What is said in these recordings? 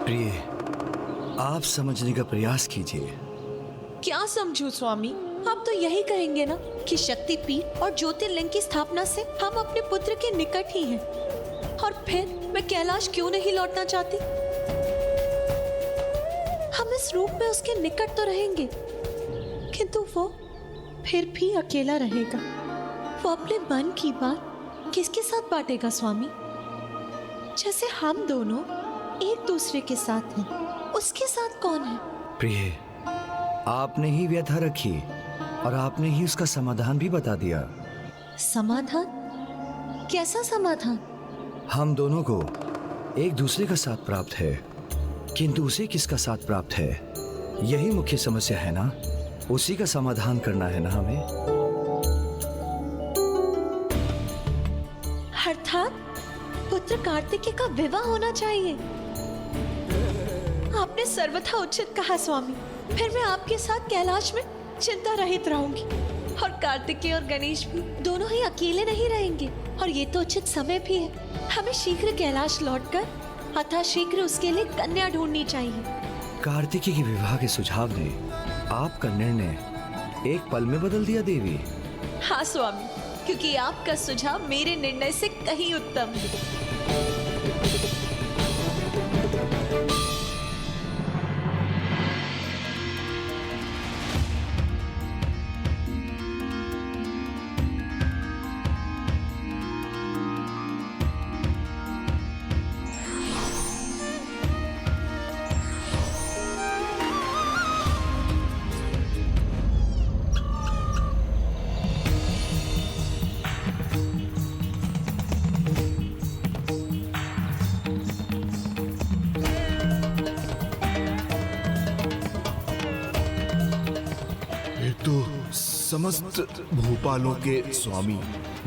प्रिय, आप समझने का प्रयास कीजिए। क्या समझूं स्वामी? आप तो यही कहेंगे ना कि शक्तिपीठ और ज्योतिर्लिंग की स्थापना से हम अपने पुत्र के निकट ही हैं। और फिर मैं कैलाश क्यों नहीं लौटना चाहती? हम इस रूप में उसके निकट तो रहेंगे, किंतु वो फिर भी अकेला रहेगा। वो अपने मन की बात किसके साथ बांटेगा स्वामी? जैसे हम दोनों एक दूसरे के साथ हैं, उसके साथ कौन है? प्रिय, आपने ही व्यथा रखी और आपने ही उसका समाधान भी बता दिया। समाधान? कैसा समाधान? हम दोनों को एक दूसरे का साथ प्राप्त है, किंतु उसे किसका साथ प्राप्त है, यही मुख्य समस्या है ना। उसी का समाधान करना है ना हमें। अर्थात पुत्र कार्तिकेय का विवाह होना चाहिए। आपने सर्वथा उचित कहा स्वामी। फिर मैं आपके साथ कैलाश में चिंता रहित रहूंगी और कार्तिकेय और गणेश भी दोनों ही अकेले नहीं रहेंगे। और ये तो उचित समय भी है। हमें शीघ्र कैलाश लौटकर अतः शीघ्र उसके लिए कन्या ढूंढनी चाहिए। कार्तिकेय के विवाह के सुझाव ने आपका निर्णय एक पल में बदल दिया देवी। हाँ स्वामी, क्योंकि आपका सुझाव मेरे निर्णय से कहीं उत्तम है। समस्त भूपालों के स्वामी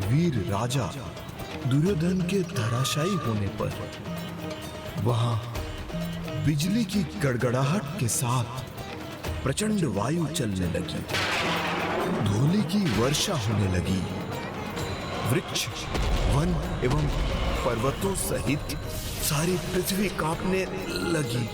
वीर राजा दुर्योधन के धराशायी होने पर वहां बिजली की गड़गड़ाहट के साथ प्रचंड वायु चलने लगी, धूलि की वर्षा होने लगी, वृक्ष, वन एवं पर्वतों सहित सारी पृथ्वी कांपने लगी।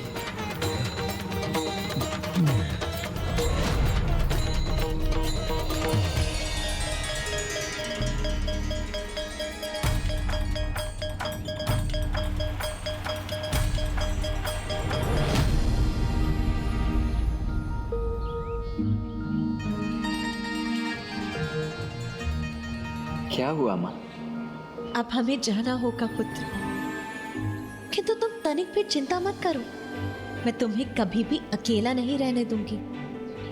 क्या हुआ माँ? अब हमें जाना होगा पुत्र, किंतु तुम तनिक भी चिंता मत करो। मैं तुम्हें कभी भी अकेला नहीं रहने दूंगी।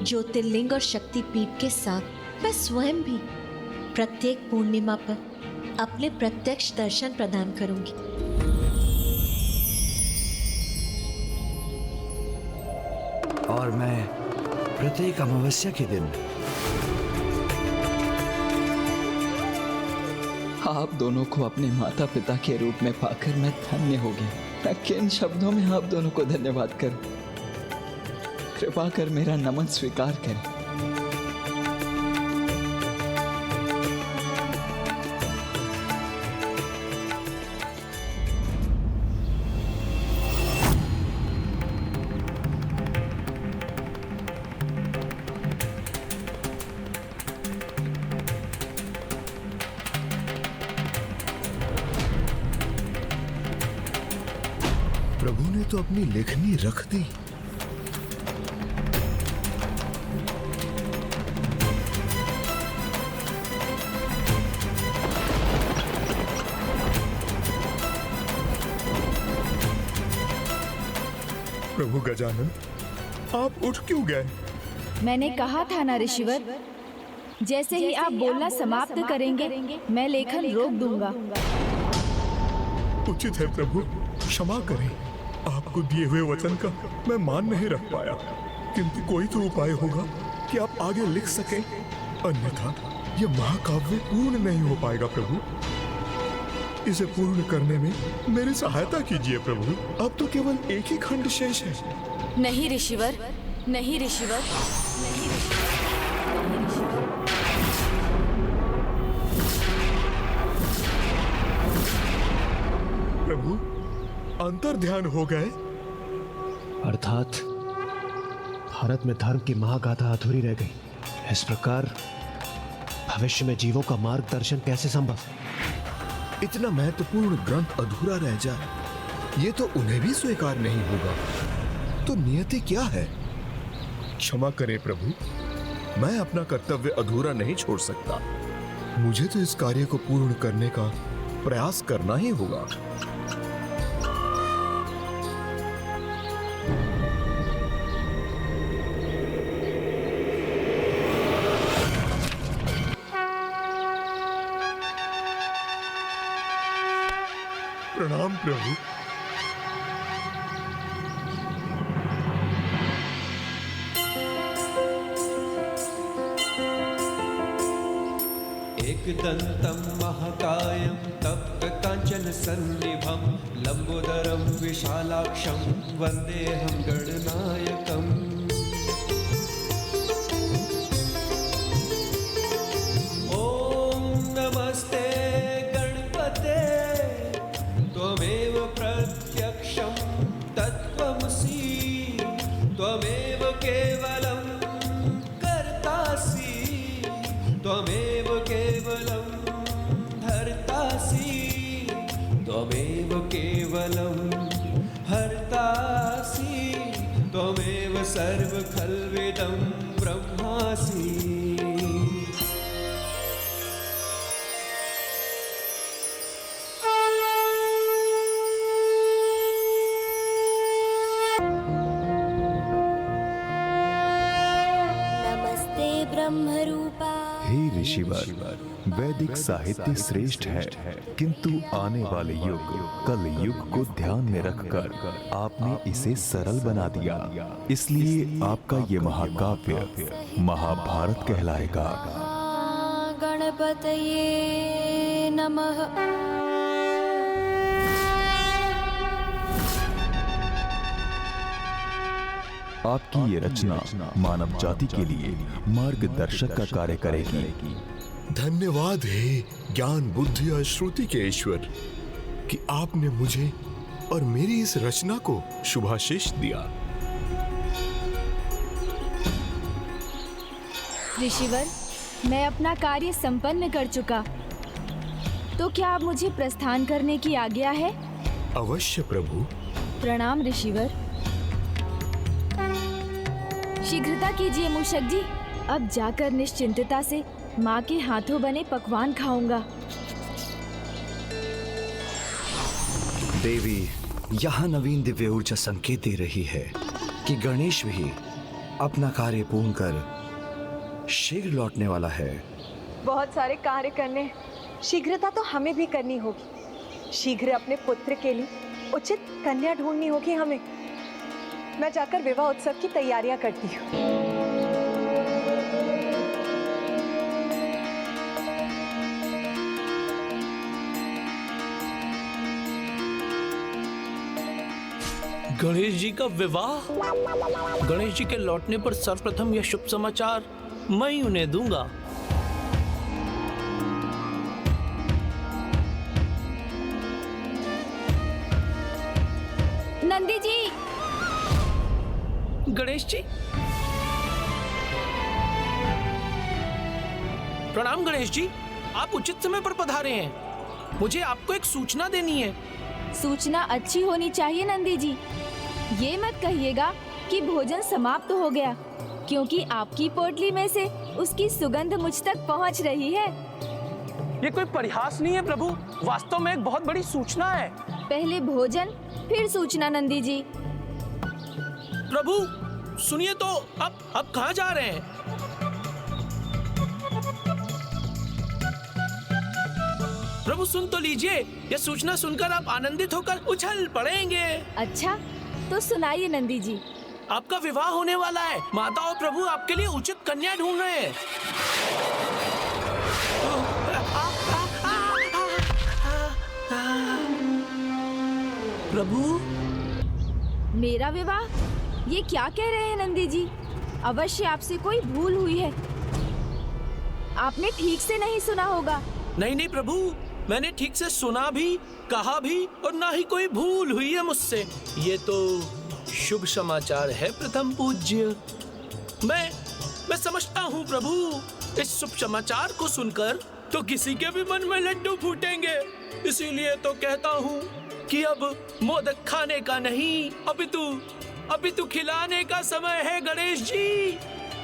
ज्योतिर्लिंग और शक्तिपीठ के साथ मैं स्वयं भी प्रत्येक पूर्णिमा पर अपने प्रत्यक्ष दर्शन प्रदान करूंगी। और मैं प्रत्येक अमावस्या के दिन आप दोनों को अपने माता पिता के रूप में पाकर मैं धन्य हो गया। मैं किन शब्दों में आप दोनों को धन्यवाद करूं? कृपा कर मेरा नमन स्वीकार करें। प्रभु ने तो अपनी लेखनी रख दी। प्रभु गजानन, आप उठ क्यों गए? मैंने कहा था ना ऋषिवर, जैसे ही आप बोलना समाप्त करेंगे मैं लेखन रोक दूंगा। उचित है प्रभु, क्षमा करें। आपको दिए हुए वचन का मैं मान नहीं रख पाया, किंतु कोई तो उपाय होगा कि आप आगे लिख सकें, अन्यथा यह महाकाव्य पूर्ण नहीं हो पाएगा। प्रभु, इसे पूर्ण करने में मेरी सहायता कीजिए प्रभु। अब तो केवल एक ही खंड शेष है। नहीं ऋषिवर, नहीं ऋषिवर, नहीं ऋषिवर। प्रभु, अंतर ध्यान हो गए। अर्थात भारत में धर्म की महागाथा अधूरी रह गई। इस प्रकार भविष्य में जीवों का मार्गदर्शन कैसे संभव? इतना महत्वपूर्ण ग्रंथ अधूरा रह जाए, ये तो उन्हें भी स्वीकार नहीं होगा। तो नियति क्या है? क्षमा करें प्रभु, मैं अपना कर्तव्य अधूरा नहीं छोड़ सकता। मुझे तो इस कार्य को पूर्ण करने का प्रयास करना ही होगा। प्रणाम प्रभु। एकदन्तं महाकायं तप्तकाञ्चन सन्निभं लम्बोदरं विशालाक्षं वन्देऽहं गणनायकम्। ॐ नमस्ते गणपते त्वमेव प्रत्यक्षं तत्त्वमसि त्वमेव केवलं कर्तासि त्वमेव केवलं धर्तासि त्वमेव केवलं हर्तासि त्वमेव सर्वखल्विदं ब्रह्मासि। हे ऋषिवर, वैदिक साहित्य श्रेष्ठ है, किंतु आने वाले युग कल युग को ध्यान में रखकर आपने इसे सरल बना दिया। इसलिए आपका ये महाकाव्य महाभारत कहलाएगा। गणपतये नमः। आपकी ये रचना मानव जाति के लिए मार्गदर्शक का कार्य करेगी। धन्यवाद हे ज्ञान बुद्धि और श्रुति के ईश्वर कि आपने मुझे और मेरी इस रचना को शुभाशीष दिया। ऋषिवर, मैं अपना कार्य संपन्न कर चुका, तो क्या अब मुझे प्रस्थान करने की आज्ञा है? अवश्य प्रभु। प्रणाम ऋषिवर। शीघ्रता कीजिए मूषक जी, अब जाकर निश्चिंतता से माँ के हाथों बने पकवान खाऊंगा। देवी, यहाँ नवीन दिव्य ऊर्जा संकेत दे रही है कि गणेश भी अपना कार्य पूर्ण कर शीघ्र लौटने वाला है। बहुत सारे कार्य करने, शीघ्रता तो हमें भी करनी होगी। शीघ्र अपने पुत्र के लिए उचित कन्या ढूंढनी होगी हमें। मैं जाकर विवाह उत्सव की तैयारियां करती हूँ। गणेश जी का विवाह? गणेश जी के लौटने पर सर्वप्रथम यह शुभ समाचार मैं ही उन्हें दूंगा। नंदी जी। गणेश जी, प्रणाम गणेश जी, आप उचित समय पर पधारे हैं। मुझे आपको एक सूचना देनी है। सूचना अच्छी होनी चाहिए नंदी जी। ये मत कहिएगा कि भोजन समाप्त हो गया, क्योंकि आपकी पोटली में से उसकी सुगंध मुझ तक पहुंच रही है। ये कोई परिहास नहीं है प्रभु, वास्तव में एक बहुत बड़ी सूचना है। पहले भोजन फिर सूचना नंदी जी। प्रभु सुनिए तो, अब कहाँ जा रहे हैं? प्रभु सुन तो लीजिए, यह सूचना सुनकर आप आनंदित होकर उछल पड़ेंगे। अच्छा, तो सुनाइए नंदी जी। आपका विवाह होने वाला है। माता और प्रभु आपके लिए उचित कन्या ढूंढ रहे हैं। प्रभु, मेरा विवाह? ये क्या कह रहे हैं नंदी जी? अवश्य आपसे कोई भूल हुई है। आपने ठीक से नहीं सुना होगा। नहीं नहीं प्रभु, मैंने ठीक से सुना भी, कहा भी, और ना ही कोई भूल हुई है मुझसे। ये तो शुभ समाचार है प्रथम पूज्य। मैं समझता हूँ प्रभु, इस शुभ समाचार को सुनकर तो किसी के भी मन में लड्डू फूटेंगे। इसीलिए तो कहता हूँ कि अब मोदक खाने का नहीं, अपितु खिलाने का समय है गणेश जी।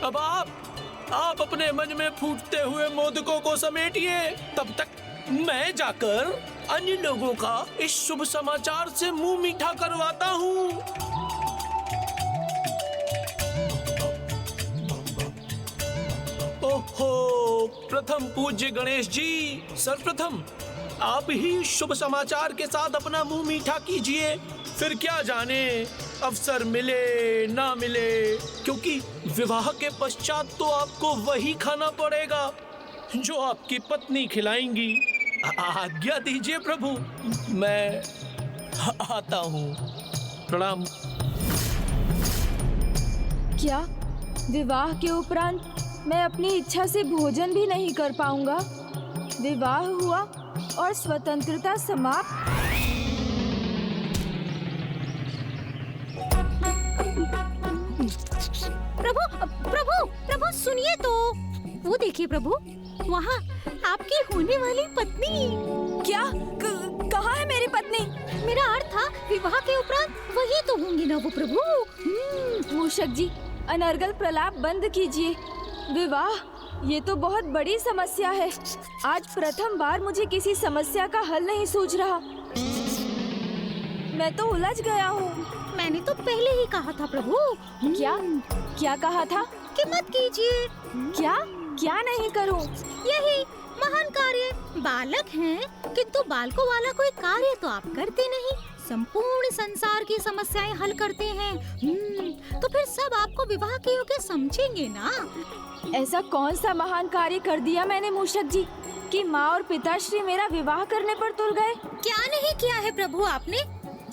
अब आप अपने मन में फूटते हुए मोदकों को समेटिए, तब तक मैं जाकर अन्य लोगों का इस शुभ समाचार से मुंह मीठा करवाता हूँ। ओहो, प्रथम पूज्य गणेश जी, सर्वप्रथम आप ही शुभ समाचार के साथ अपना मुंह मीठा कीजिए। फिर क्या जाने अवसर मिले ना मिले, क्योंकि विवाह के पश्चात तो आपको वही खाना पड़ेगा जो आपकी पत्नी खिलाएंगी। आज्ञा दीजिए प्रभु, मैं आता हूँ। प्रणाम। क्या विवाह के उपरांत मैं अपनी इच्छा से भोजन भी नहीं कर पाऊंगा? विवाह हुआ और स्वतंत्रता समाप्त। प्रभु सुनिए तो, वो देखिए प्रभु, वहाँ आपकी होने वाली पत्नी। क्या? कहाँ है मेरी पत्नी? मेरा अर्थ था विवाह के उपरांत वही तो होंगी ना वो प्रभु। मूषक जी, अनर्गल प्रलाप बंद कीजिए। विवाह, ये तो बहुत बड़ी समस्या है। आज प्रथम बार मुझे किसी समस्या का हल नहीं सूझ रहा। मैं तो उलझ गया हूँ। मैंने तो पहले ही कहा था प्रभु। क्या कहा था? कि मत कीजिए। क्या नहीं करूँ? यही महान कार्य। बालक हैं, किंतु बालकों वाला कोई कार्य तो आप करते नहीं। संपूर्ण संसार की समस्याएं हल करते हैं। तो फिर सब आपको विवाह के योग्य समझेंगे ना। ऐसा कौन सा महान कार्य कर दिया मैंने मूषक जी कि माँ और पिताश्री मेरा विवाह करने पर तुल गए? क्या नहीं किया है प्रभु आपने?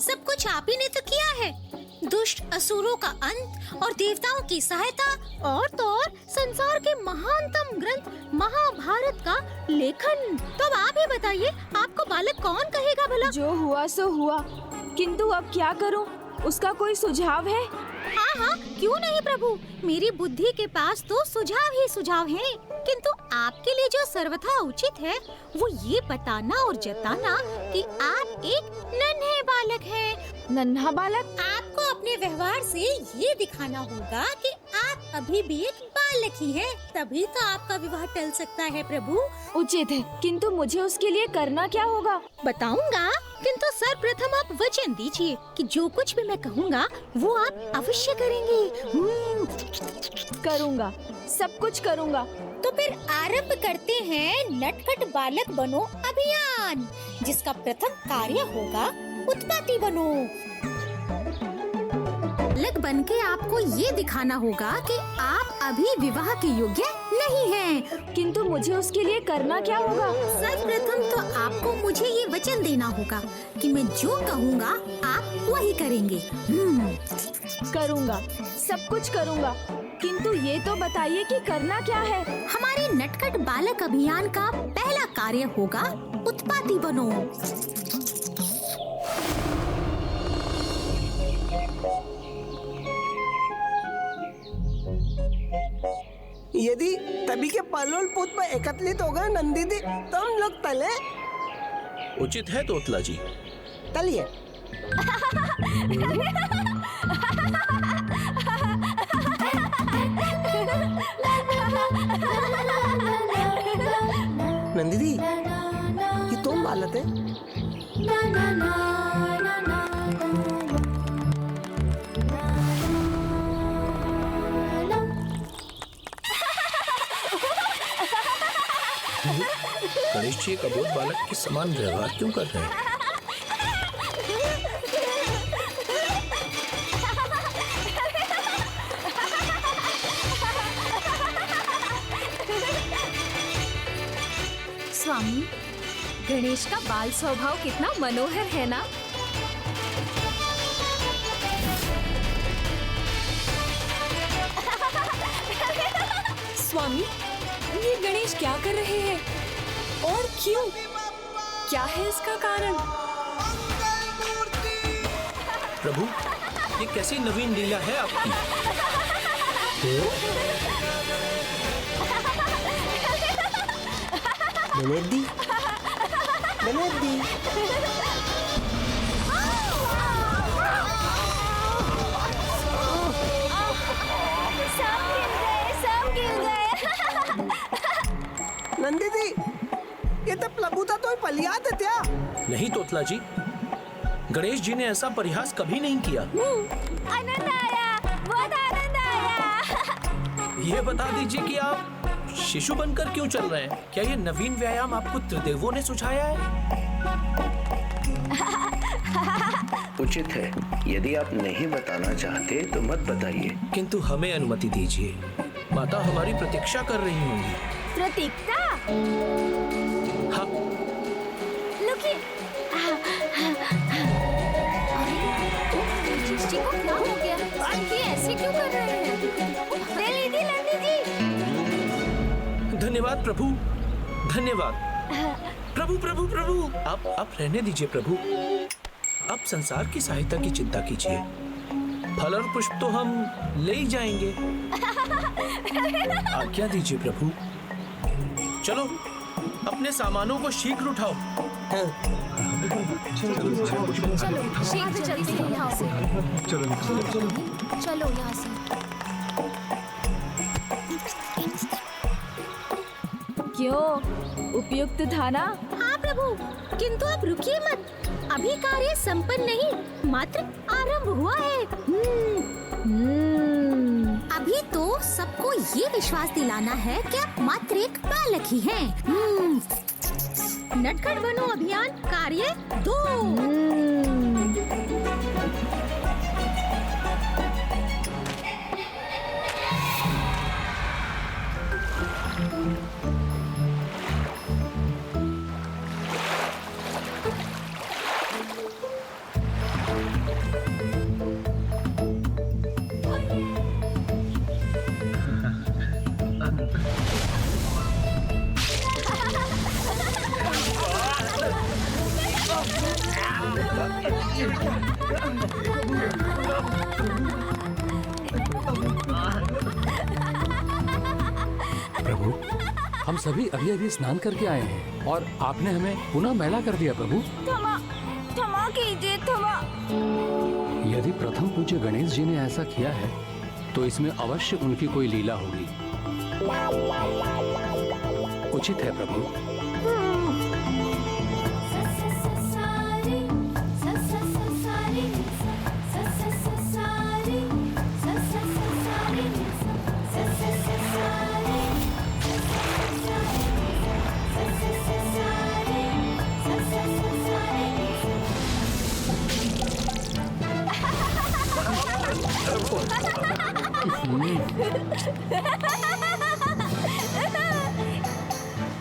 सब कुछ आप ही ने तो किया है। दुष्ट असुरों का अंत और देवताओं की सहायता, और तो और संसार के महानतम ग्रंथ महाभारत का लेखन। तो अब आप ही बताइए, आपको बालक कौन कहेगा भला? जो हुआ सो हुआ, किंतु अब क्या करूं? उसका कोई सुझाव है? हाँ, क्यों नहीं प्रभु, मेरी बुद्धि के पास तो सुझाव ही सुझाव हैं। किंतु आपके लिए जो सर्वथा उचित है वो ये बताना और जताना कि आप एक नन्हे बालक हैं। नन्हा बालक? आपको अपने व्यवहार से ये दिखाना होगा कि आप अभी भी एक बालक ही हैं। तभी तो आपका विवाह टल सकता है प्रभु। उचित है, किंतु मुझे उसके लिए करना क्या होगा? बताऊंगा, किंतु सर्वप्रथम आप वचन दीजिए कि जो कुछ भी मैं कहूँगा वो आप अवश्य करेंगे। करूँगा, सब कुछ करूँगा। तो फिर आरंभ करते हैं नटखट बालक बनो अभियान, जिसका प्रथम कार्य होगा उत्पत्ति बनो। बालक बन के आपको ये दिखाना होगा कि आप अभी विवाह के योग्य नहीं हैं। किंतु मुझे उसके लिए करना क्या होगा? सर्वप्रथम तो आपको मुझे ये वचन देना होगा कि मैं जो कहूँगा आप वही करेंगे। करूँगा, सब कुछ करूँगा, किंतु ये तो बताइए कि करना क्या है? हमारे नटखट बालक अभियान का पहला कार्य होगा उत्पत्ति बनो। यदि तभी के पलोल पुत में एकत्रित हो गए नंदी दी, तो हम लोग तले। उचित है तोतला जी, तलिए। नंदी दी, ये तुम बालक है? गणेश जी एक अबोध बालक के समान व्यवहार क्यों कर रहे हैं? स्वामी, गणेश का बाल स्वभाव कितना मनोहर है ना? स्वामी, ये गणेश क्या कर रहे हैं और क्यों? क्या है इसका कारण? प्रभु, ये कैसी नवीन लीला है आपकी? ननद दी, ननद दी। सब गिर गए। नंदी दी, ये तो प्लबूता तो पलियात है क्या? नहीं तोतला जी, गणेश जी ने ऐसा परिहास कभी नहीं किया। आनंद आया, बहुत आनंद आया। ये बता दीजिए कि आप शिशु बनकर क्यों चल रहे हैं? क्या ये नवीन व्यायाम आपको त्रिदेवों ने सुझाया है? उचित है, यदि आप नहीं बताना चाहते तो मत बताइए। किंतु हमें अनुमति दीजिए, माता हमारी प्रतीक्षा कर रही होंगी। प्रतीक्षा? हाँ। लुकी। जी को क्या हो गया? ये ऐसे क्यों कर रहे हैं? ले लीजिए नंदी जी। धन्यवाद प्रभु, धन्यवाद। प्रभु प्रभु प्रभु, आप रहने दीजिए प्रभु। आप संसार की सहायता की चिंता कीजिए, फल और पुष्प तो हम ले ही जाएंगे। आज्ञा दीजिए प्रभु। चलो अपने सामानों को शीघ्र उठाओ। चलो शीघ्र चलते हैं यहाँ से। चलो यहाँ से। क्यों, उपयुक्त था ना? हाँ प्रभु, किंतु आप रुकिए मत, अभी कार्य संपन्न नहीं, मात्र आरंभ हुआ है। अभी तो सबको ये विश्वास दिलाना है कि आप मात्र एक बालक ही हैं। नटखट बनो अभियान कार्य 2। प्रभु, हम सभी अभी अभी स्नान करके आए हैं और आपने हमें पुनः मैला कर दिया प्रभु। क्षमा कीजिए, क्षमा। यदि प्रथम पूज्य गणेश जी ने ऐसा किया है तो इसमें अवश्य उनकी कोई लीला होगी। उचित है प्रभु।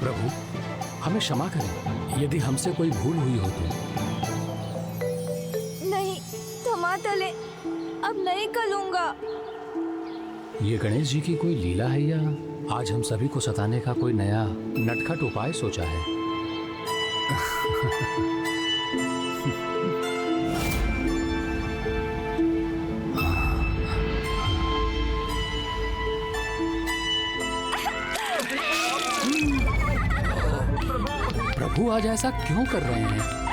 प्रभु, हमें क्षमा करें यदि हमसे कोई भूल हुई हो तो। नहीं, क्षमा तले, अब नहीं करूँगा। ये गणेश जी की कोई लीला है या आज हम सभी को सताने का कोई नया नटखट उपाय सोचा है? प्रभु आज ऐसा क्यों कर रहे हैं?